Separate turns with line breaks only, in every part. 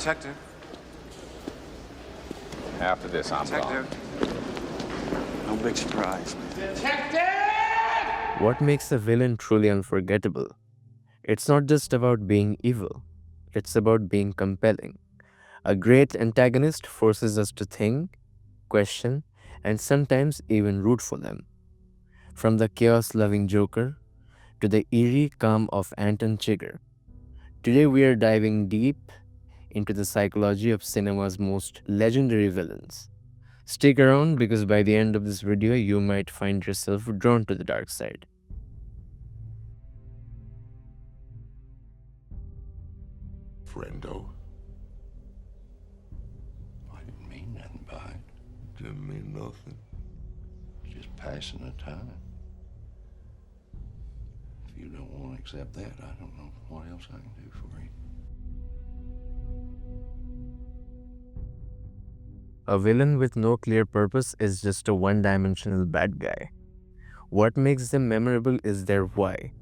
Detective.
After this, I'm gone.
No big surprise.
What makes a villain truly unforgettable? It's not just about being evil, it's about being compelling. A great antagonist forces us to think, question, and sometimes even root for them. From the chaos loving Joker to the eerie calm of Anton Chigurh. Today we are diving deep into the psychology of cinema's most legendary villains. Stick around because by the end of this video, you might find yourself drawn to the dark side.
Friendo.
I didn't mean nothing by it.
Didn't mean nothing.
Just passing the time. If you don't want to accept that, I don't know what else I can do for you.
A villain with no clear purpose is just a one-dimensional bad guy. What makes them memorable is their why.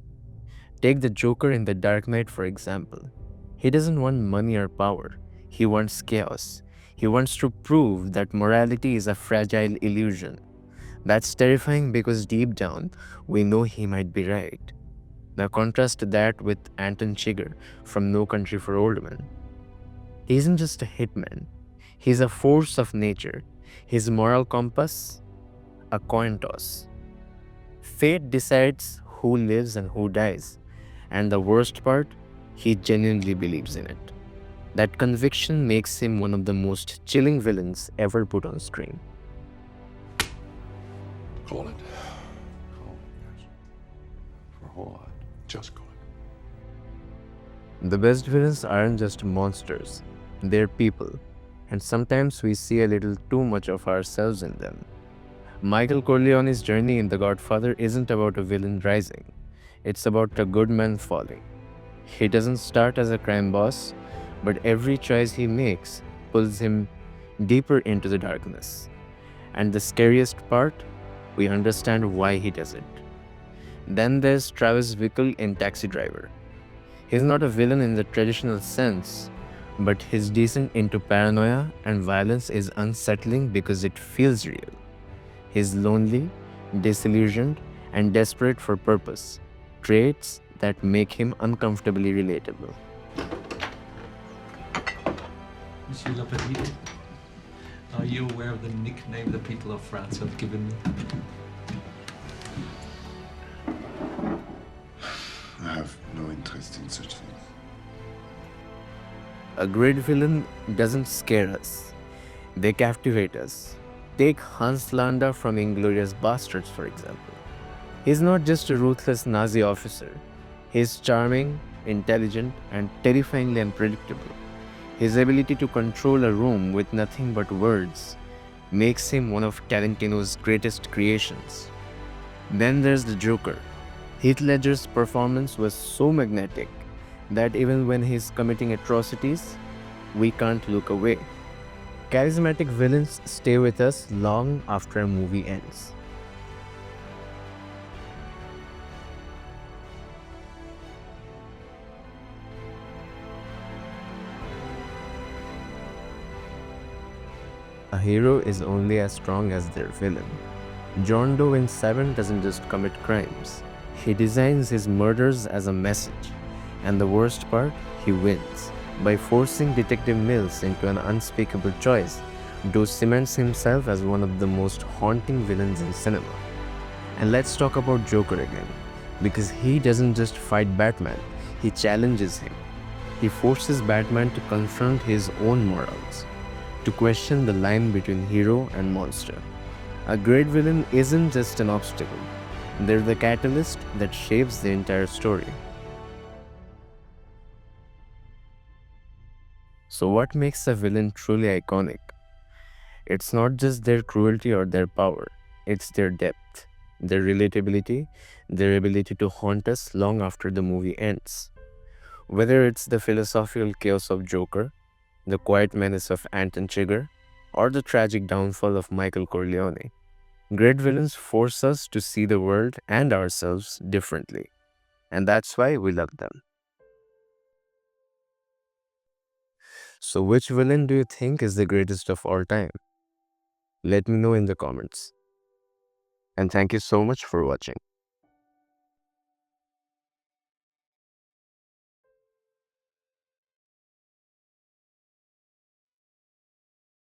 Take the Joker in The Dark Knight, for example. He doesn't want money or power. He wants chaos. He wants to prove that morality is a fragile illusion. That's terrifying because deep down, we know he might be right. Now contrast that with Anton Chigurh from No Country for Old Men. He isn't just a hitman. He's a force of nature. His moral compass, a coin toss. Fate decides who lives and who dies. And the worst part, he genuinely believes in it. That conviction makes him one of the most chilling villains ever put on screen.
Call it.
Call it, yes. For what?
Just call it.
The best villains aren't just monsters. They're people. And sometimes we see a little too much of ourselves in them. Michael Corleone's journey in The Godfather isn't about a villain rising. It's about a good man falling. He doesn't start as a crime boss, but every choice he makes pulls him deeper into the darkness. And the scariest part, we understand why he does it. Then there's Travis Bickle in Taxi Driver. He's not a villain in the traditional sense, but his descent into paranoia and violence is unsettling because it feels real. He's lonely, disillusioned, and desperate for purpose, traits that make him uncomfortably relatable.
Monsieur Lapéry, are you aware of the nickname the people of France have given me?
I have no interest in such things.
A great villain doesn't scare us. They captivate us. Take Hans Landa from Inglourious Basterds, for example. He's not just a ruthless Nazi officer. He's charming, intelligent, and terrifyingly unpredictable. His ability to control a room with nothing but words makes him one of Tarantino's greatest creations. Then there's the Joker. Heath Ledger's performance was so magnetic that even when he's committing atrocities, we can't look away. Charismatic villains stay with us long after a movie ends. A hero is only as strong as their villain. John Doe in Seven doesn't just commit crimes. He designs his murders as a message. And the worst part, he wins. By forcing Detective Mills into an unspeakable choice, Doe cements himself as one of the most haunting villains in cinema. And let's talk about Joker again, because he doesn't just fight Batman, he challenges him. He forces Batman to confront his own morals, to question the line between hero and monster. A great villain isn't just an obstacle, they're the catalyst that shapes the entire story. So what makes a villain truly iconic? It's not just their cruelty or their power, it's their depth, their relatability, their ability to haunt us long after the movie ends. Whether it's the philosophical chaos of Joker, the quiet menace of Anton Chigurh, or the tragic downfall of Michael Corleone, great villains force us to see the world and ourselves differently. And that's why we love them. So which villain do you think is the greatest of all time? Let me know in the comments. And thank you so much for watching.